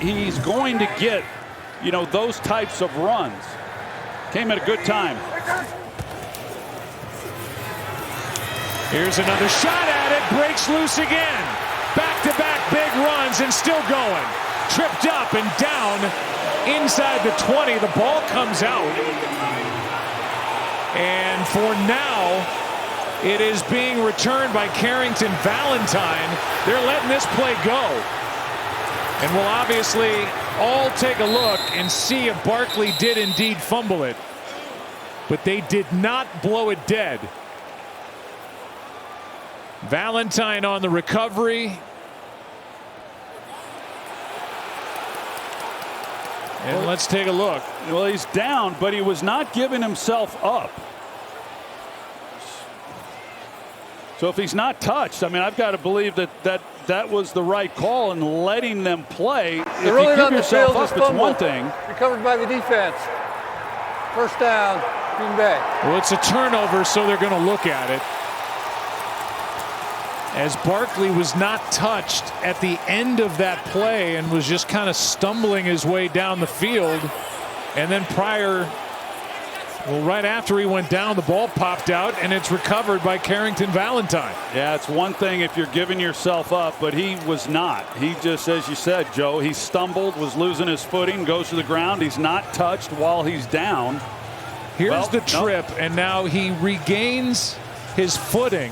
he's going to get, you know, those types of runs. Came at a good time. Here's another shot at it. Breaks loose again. Back-to-back big runs and still going. Tripped up and down inside the 20. The ball comes out. And for now, it is being returned by Carrington Valentine. They're letting this play go. And we'll obviously all take a look and see if Barkley did indeed fumble it. But they did not blow it dead. Valentine on the recovery. And let's take a look. Well, he's down, but he was not giving himself up. So if he's not touched, I mean, I've got to believe that was the right call and letting them play. If really you give yourself up, it's one thing. Recovered by the defense. First down, Green Bay. Well, it's a turnover, so they're going to look at it. As Barkley was not touched at the end of that play and was just kind of stumbling his way down the field. And then right after he went down, the ball popped out and it's recovered by Carrington Valentine. Yeah, it's one thing if you're giving yourself up, but he was not. He just, as you said, Joe, he stumbled, was losing his footing, goes to the ground. He's not touched while he's down. Here's the trip, and now he regains his footing.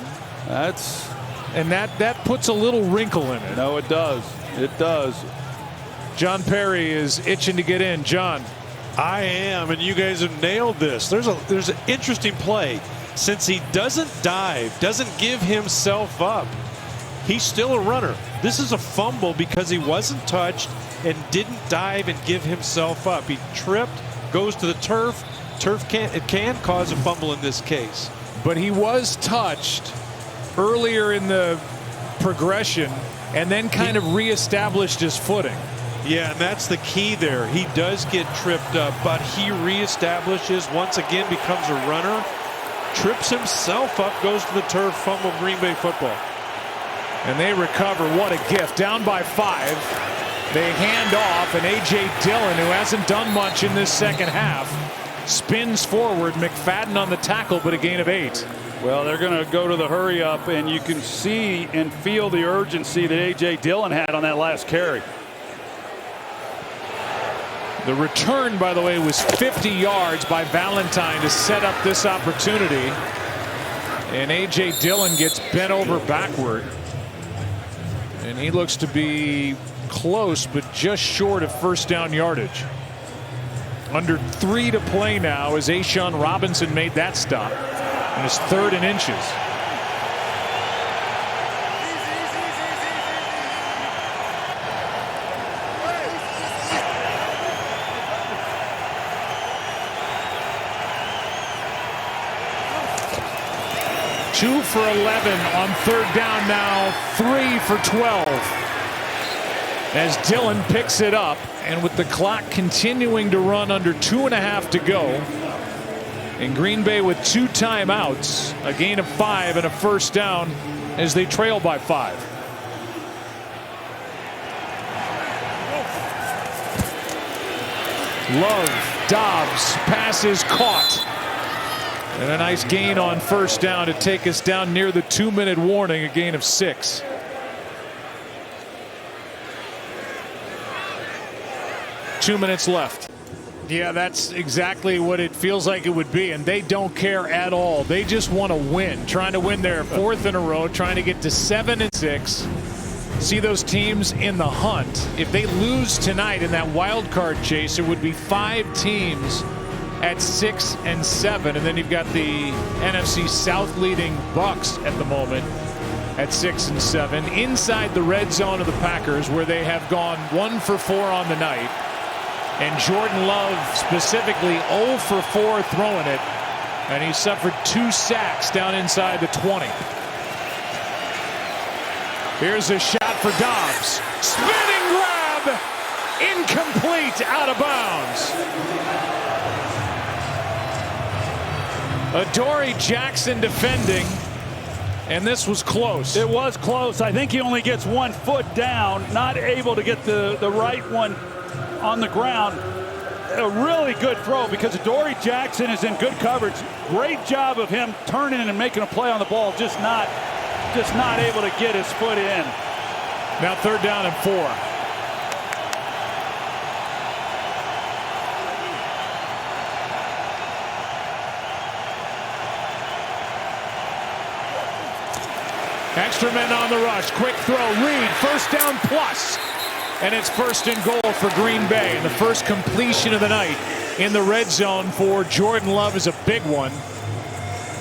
And that puts a little wrinkle in it. No, it does. It does. John Perry is itching to get in. John. I am, and you guys have nailed this. There's an interesting play. Since he doesn't dive, doesn't give himself up, he's still a runner. This is a fumble because he wasn't touched and didn't dive and give himself up. He tripped, goes to the turf. It can cause a fumble in this case. But he was touched earlier in the progression and then kind of reestablished his footing. Yeah, and that's the key there. He does get tripped up, but he reestablishes, once again becomes a runner, trips himself up, goes to the turf, fumble, Green Bay football. And they recover. What a gift. Down by 5. They hand off, and A.J. Dillon, who hasn't done much in this second half, spins forward. McFadden on the tackle, but a gain of 8. Well, they're going to go to the hurry up, and you can see and feel the urgency that A.J. Dillon had on that last carry. The return, by the way, was 50 yards by Valentine to set up this opportunity. And A.J. Dillon gets bent over backward. And he looks to be close, but just short of first down yardage. Under 3 to play now as A'Shawn Robinson made that stop. And it's 3rd and inches. Two for 11 on 3rd down now. 3 for 12. As Dillon picks it up, and with the clock continuing to run under 2.5 to go. And Green Bay with 2 timeouts, a gain of 5 and a first down as they trail by 5. Love, Dobbs, pass is caught. And a nice gain on first down to take us down near the 2-minute warning, a gain of 6. Two minutes left. Yeah, that's exactly what it feels like it would be, and they don't care at all. They just want to win, trying to win their 4th in a row, trying to get to 7-6. See those teams in the hunt. If they lose tonight in that wild card chase, it would be 5 teams at 6 and 7, and then you've got the NFC South leading Bucks at the moment at 6 and 7 inside the red zone of the Packers, where they have gone 1 for 4 on the night. And Jordan Love specifically 0 for 4 throwing it, and he suffered 2 sacks down inside the 20. Here's a shot for Dobbs. Spinning grab, incomplete, out of bounds. Adoree Jackson defending, And this was close. It was close. I think he only gets 1 foot down, not able to get the right one on the ground. A really good throw because Adoree Jackson is in good coverage. Great job of him turning and making a play on the ball, just not able to get his foot in. Now 3rd down and 4. Extra men on the rush. Quick throw. Reed, 1st down plus. And it's 1st and goal for Green Bay. And the first completion of the night in the red zone for Jordan Love is a big one.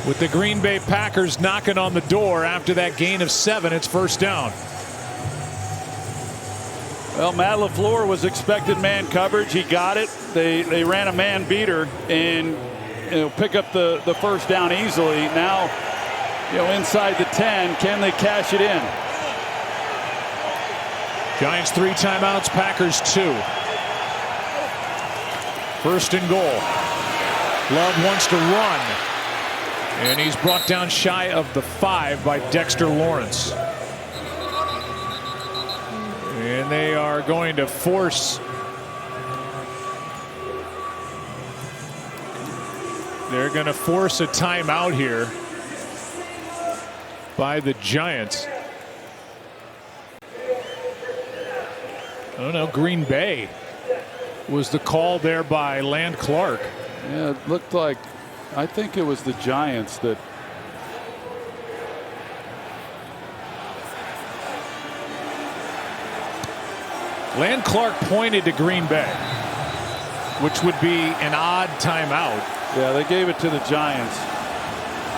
With the Green Bay Packers knocking on the door after that gain of 7, it's 1st down. Well, Matt LaFleur was expected man coverage. He got it. They ran a man beater and pick up the 1st down easily. Now, inside the 10, can they cash it in? Giants 3 timeouts, Packers 2. 1st and goal. Love wants to run. And he's brought down shy of the 5 by Dexter Lawrence. And they are going to force. They're going to force a timeout here by the Giants. Oh no, Green Bay was the call there by Land Clark. Yeah, it looked like, I think it was the Giants that. Land Clark pointed to Green Bay, which would be an odd timeout. Yeah, they gave it to the Giants.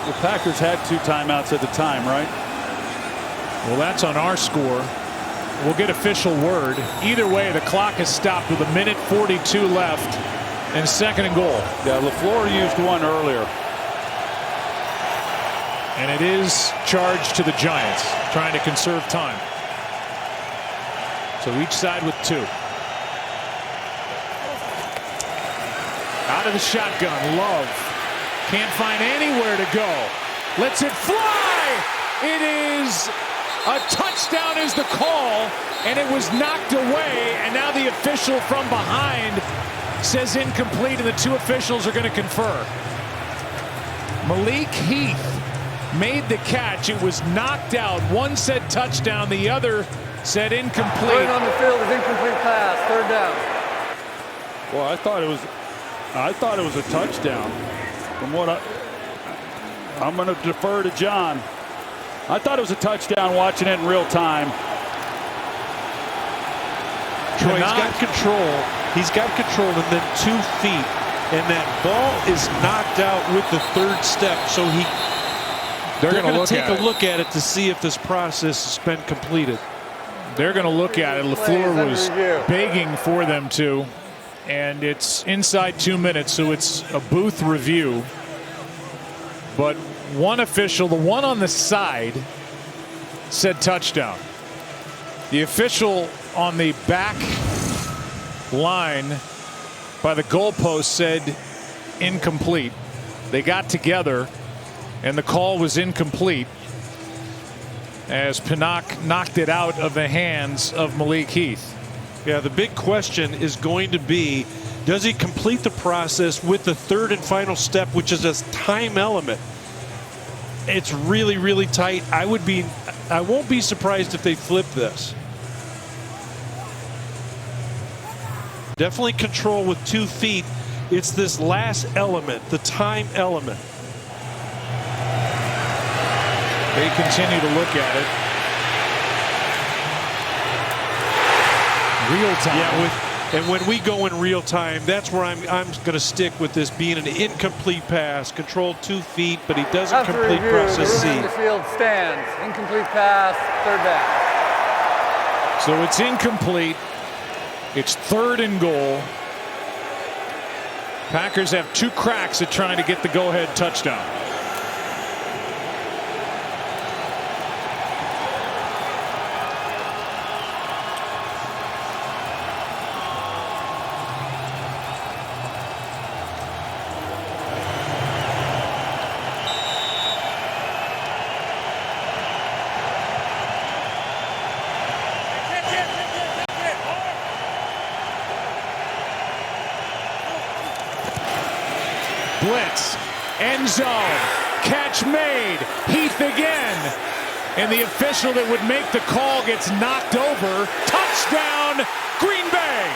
The Packers had 2 timeouts at the time, right? Well, that's on our score. We'll get official word. Either way, the clock is stopped with 1:42 left and 2nd and goal. Yeah, LaFleur used one earlier. And it is charged to the Giants, trying to conserve time. So each side with 2. Out of the shotgun, Love can't find anywhere to go. Lets it fly. It is a touchdown is the call, and it was knocked away, and now the official from behind says incomplete, and the 2 officials are going to confer. Malik Heath made the catch. It was knocked out. One said touchdown, the other said incomplete. Going on the field is incomplete pass, 3rd down. Well, I thought it was a touchdown. From what I'm going to defer to John. I thought it was a touchdown watching it in real time. Troy, he's got control. He's got control and then 2 feet. And that ball is knocked out with the 3rd step. So they're going to take a look at it to see if this process has been completed. They're going to look at it. LaFleur was begging for them to. And it's inside 2 minutes, so it's a booth review. But one official, the one on the side, said touchdown. The official on the back line by the goalpost said incomplete. They got together, and the call was incomplete as Pinnock knocked it out of the hands of Malik Heath. Yeah, the big question is going to be, does he complete the process with the 3rd and final step, which is a time element? It's really, really tight. I won't be surprised if they flip this. Definitely control with 2 feet. It's this last element, the time element. They continue to look at it. Real time. Yeah, and when we go in real time, that's where I'm going to stick with this being an incomplete pass, controlled 2 feet, but he doesn't complete process C. The field stands. Incomplete pass, 3rd down. So it's incomplete. It's 3rd and goal. Packers have 2 cracks at trying to get the go-ahead touchdown. blitz. End zone. Catch made. Heath again. And the official that would make the call gets knocked over. Touchdown, Green Bay.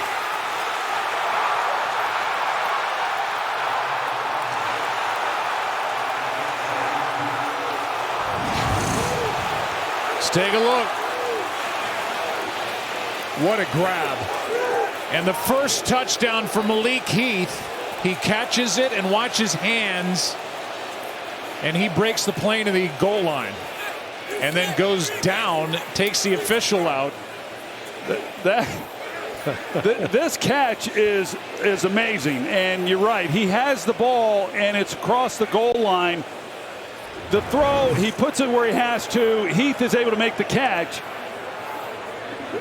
Let's take a look. What a grab. And the first touchdown for Malik Heath. He catches it and watches hands. And he breaks the plane to the goal line. And then goes down, takes the official out. This catch is amazing. And you're right. He has the ball, and it's across the goal line. The throw, he puts it where he has to. Heath is able to make the catch.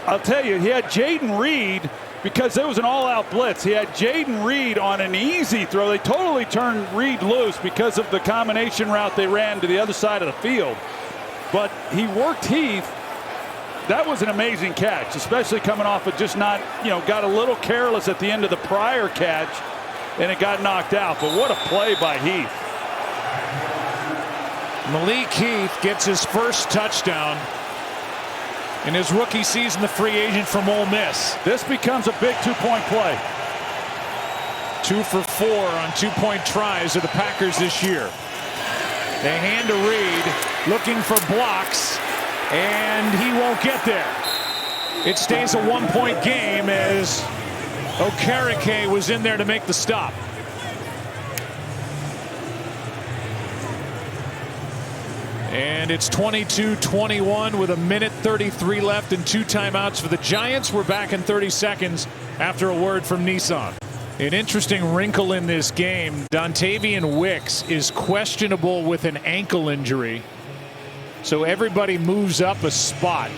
I'll tell you, he had Jaden Reed, because there was an all-out blitz. He had Jaden Reed on an easy throw. They totally turned Reed loose because of the combination route they ran to the other side of the field. But he worked Heath. That was an amazing catch, especially coming off of just not, got a little careless at the end of the prior catch, and it got knocked out. But what a play by Heath. Malik Heath gets his first touchdown in his rookie season, the free agent from Ole Miss. This becomes a big two-point play. 2 for 4 on two-point tries of the Packers this year. They hand to Reed, looking for blocks, and he won't get there. It stays a one-point game as Okereke was in there to make the stop. And it's 22-21 with 1:33 left and 2 timeouts for the Giants. We're back in 30 seconds after a word from Nissan. An interesting wrinkle in this game. Dontavian Wicks is questionable with an ankle injury. So everybody moves up a spot.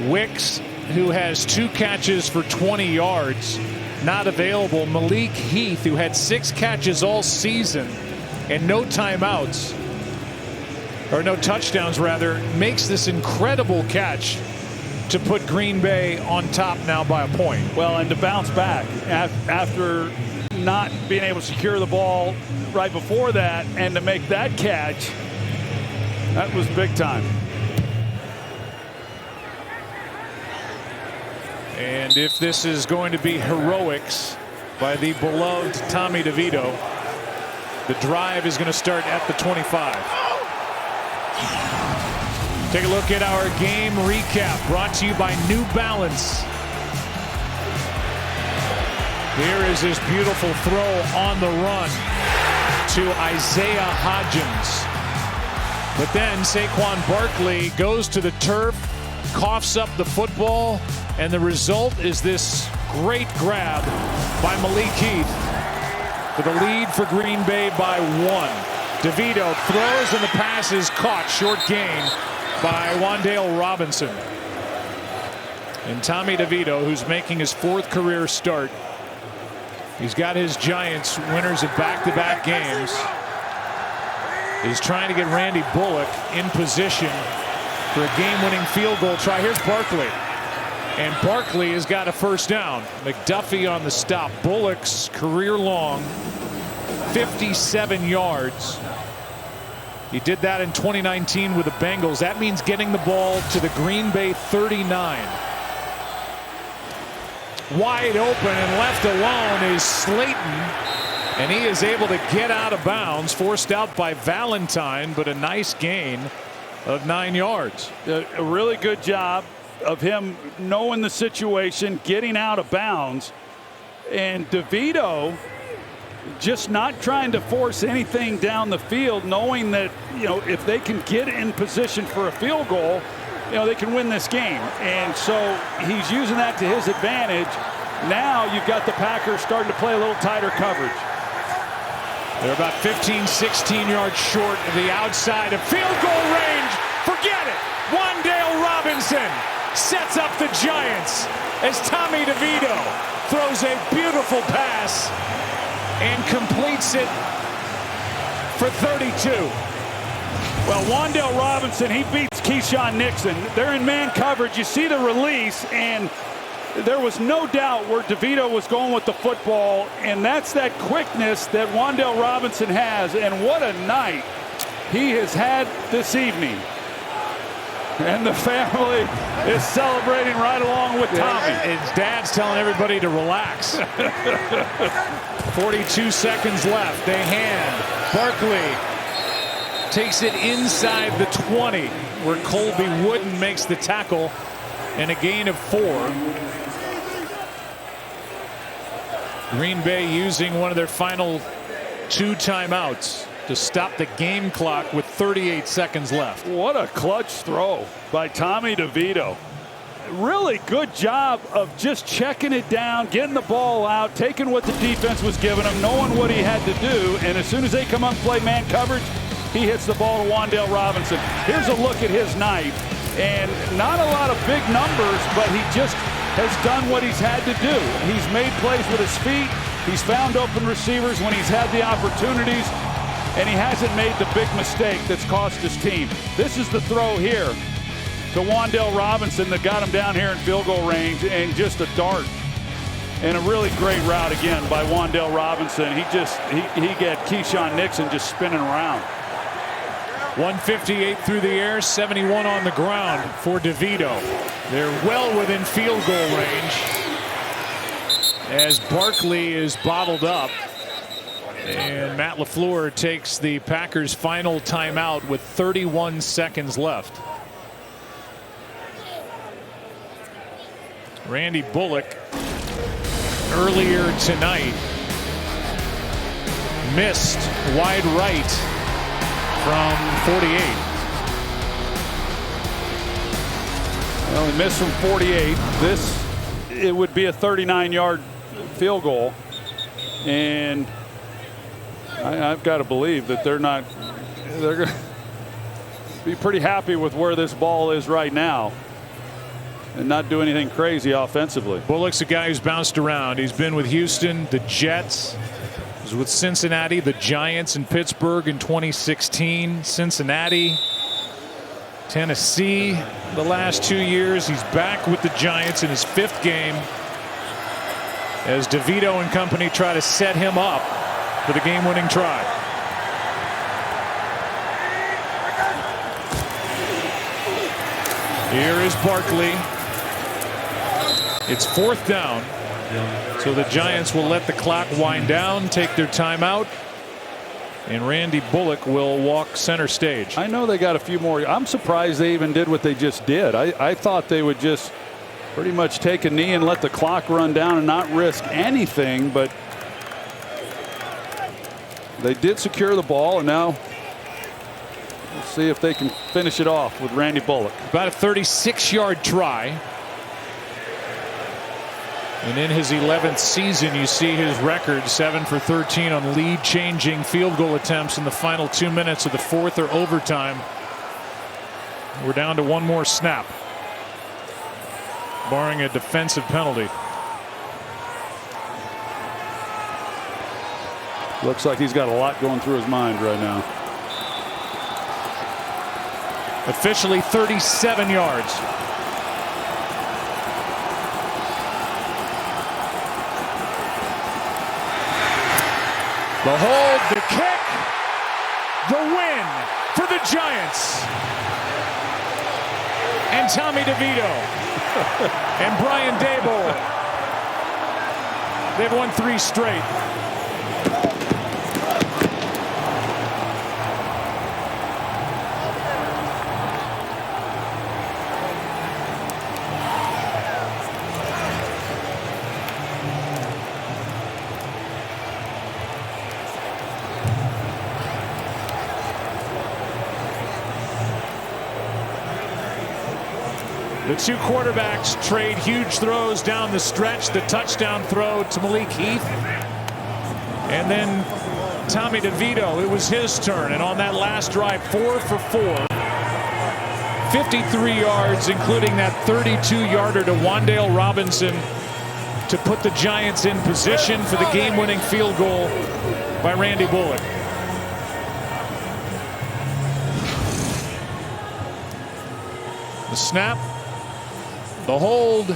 Wicks, who has 2 catches for 20 yards, not available. Malik Heath, who had 6 catches all season and no timeouts, or no touchdowns rather, makes this incredible catch to put Green Bay on top now by a point. Well, and to bounce back after not being able to secure the ball right before that, and to make that catch, that was big time. And if this is going to be heroics by the beloved Tommy DeVito, the drive is going to start at the 25. Take a look at our game recap, brought to you by New Balance. Here is this beautiful throw on the run to Isaiah Hodgins. But then Saquon Barkley goes to the turf, coughs up the football, and the result is this great grab by Malik Heath for the lead for Green Bay by 1. DeVito throws, and the pass is caught. Short gain by Wan'Dale Robinson. And Tommy DeVito, who's making his 4th career start, he's got his Giants winners of back-to-back games, is trying to get Randy Bullock in position for a game-winning field goal try. Here's Barkley, and Barkley has got a first down. McDuffie on the stop. Bullock's career-long 57 yards. He did that in 2019 with the Bengals. That means getting the ball to the Green Bay 39. Wide open and left alone is Slayton, and he is able to get out of bounds, forced out by Valentine, but a nice gain of 9 yards. A really good job of him knowing the situation, getting out of bounds, and DeVito just not trying to force anything down the field, knowing that, if they can get in position for a field goal, they can win this game. And so he's using that to his advantage. Now you've got the Packers starting to play a little tighter coverage. They're about 15, 16 yards short of the outside of field goal range. Forget it. Wan'Dale Robinson sets up the Giants as Tommy DeVito throws a beautiful pass and completes it for 32. Well, Wan'Dale Robinson, he beats Keyshawn Nixon. They're in man coverage. You see the release, and there was no doubt where DeVito was going with the football, and that's that quickness that Wan'Dale Robinson has, and what a night he has had this evening. And the family is celebrating right along with Tommy. His dad's telling everybody to relax. 42 seconds left. They hand. Barkley takes it inside the 20, where Colby Wooden makes the tackle, and a gain of 4. Green Bay using one of their final 2 timeouts to stop the game clock with 38 seconds left. What a clutch throw by Tommy DeVito. Really good job of just checking it down, getting the ball out, taking what the defense was giving him, knowing what he had to do, and as soon as they come up and play man coverage, he hits the ball to Wan'Dale Robinson. Here's a look at his night, and not a lot of big numbers, but he just has done what he's had to do. He's made plays with his feet. He's found open receivers when he's had the opportunities, and he hasn't made the big mistake that's cost his team. This is the throw here to Wan'Dale Robinson that got him down here in field goal range, and just a dart. And a really great route again by Wan'Dale Robinson. He got Keyshawn Nixon just spinning around. 158 through the air, 71 on the ground for DeVito. They're well within field goal range as Barkley is bottled up. And Matt LaFleur takes the Packers' final timeout with 31 seconds left. Randy Bullock earlier tonight missed wide right from 48. Well, he missed from 48. It would be a 39-yard field goal, and I've got to believe that they're going to be pretty happy with where this ball is right now and not do anything crazy offensively. Bullock's a guy who's bounced around. He's been with Houston, the Jets, he was with Cincinnati, the Giants, and Pittsburgh in 2016. Cincinnati, Tennessee the last 2 years. He's back with the Giants in his 5th game as DeVito and company try to set him up for the game-winning try. Here is Barkley. It's 4th down. So the Giants will let the clock wind down, take their timeout, and Randy Bullock will walk center stage. I know they got a few more. I'm surprised they even did what they just did. I thought they would just pretty much take a knee and let the clock run down and not risk anything, but they did secure the ball, and now we'll see if they can finish it off with Randy Bullock. About a 36-yard try. And in his 11th season, you see his record 7 for 13 on lead-changing field goal attempts in the final 2 minutes of the 4th or overtime. We're down to one more snap, barring a defensive penalty. Looks like he's got a lot going through his mind right now. Officially 37 yards. The hold, the kick, the win for the Giants. And Tommy DeVito and Brian Daboll. They've won 3 straight. The 2 quarterbacks trade huge throws down the stretch. The touchdown throw to Malik Heath. And then Tommy DeVito, it was his turn. And on that last drive, 4 for 4. 53 yards, including that 32-yarder to Wan'Dale Robinson to put the Giants in position for the game-winning field goal by Randy Bullock. The snap, the hold,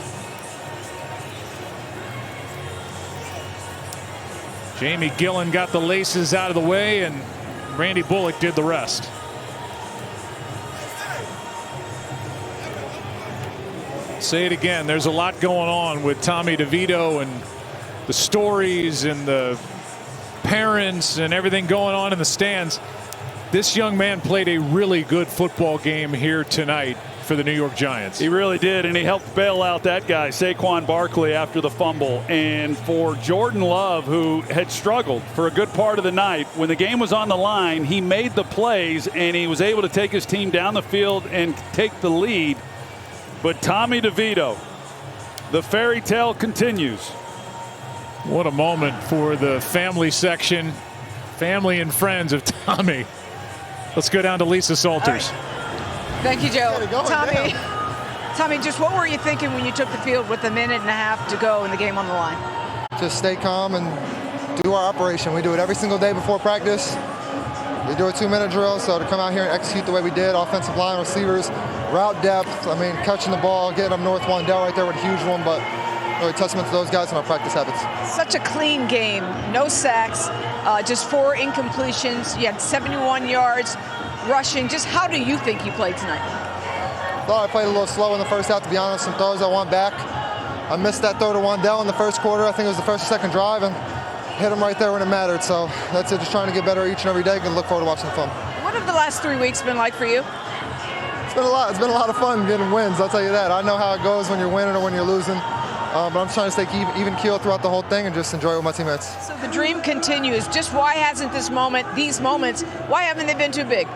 Jamie Gillen got the laces out of the way, and Randy Bullock did the rest. Say it again, there's a lot going on with Tommy DeVito and the stories and the parents and everything going on in the stands. This young man played a really good football game here tonight for the New York Giants. He really did, and he helped bail out that guy, Saquon Barkley, after the fumble. And for Jordan Love, who had struggled for a good part of the night, when the game was on the line, he made the plays, and he was able to take his team down the field and take the lead. But Tommy DeVito, the fairy tale continues. What a moment for the family section, family and friends of Tommy. Let's go down to Lisa Salters. Thank you, Joe. Tommy, just what were you thinking when you took the field with a minute and a half to go and the game on the line? Just stay calm and do our operation. We do it every single day before practice. We do a 2-minute drill, so to come out here and execute the way we did, offensive line, receivers, route depth, I mean, catching the ball, getting up North Wandell right there with a huge one, but really testament to those guys and our practice habits. Such a clean game, no sacks, just 4 incompletions. You had 71 yards rushing. Just how do you think you played tonight? Thought I played a little slow in the first half, to be honest. Some throws I want back. I missed that throw to Wandell in the first quarter. I think it was the first or second drive, and hit him right there when it mattered. So that's it, just trying to get better each and every day and look forward to watching the film. What have the last 3 weeks been like for you? It's been a lot. It's been a lot of fun getting wins, I'll tell you that. I know how it goes when you're winning or when you're losing. But I'm trying to stay even keel throughout the whole thing and just enjoy it with my teammates. So the dream continues. Just why hasn't these moments, why haven't they been too big?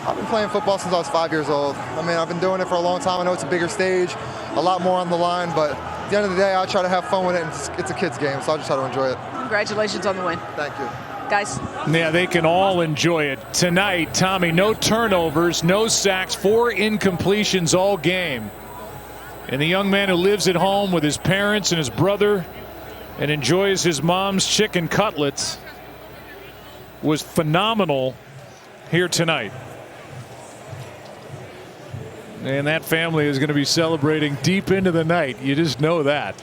I've been playing football since I was 5 years old. I mean, I've been doing it for a long time. I know it's a bigger stage, a lot more on the line, but at the end of the day, I try to have fun with it, and it's a kid's game, so I just try to enjoy it. Congratulations on the win. Thank you. Guys. Yeah, they can all enjoy it. Tonight, Tommy, no turnovers, no sacks, 4 incompletions all game. And the young man who lives at home with his parents and his brother and enjoys his mom's chicken cutlets was phenomenal here tonight. And that family is going to be celebrating deep into the night. You just know that.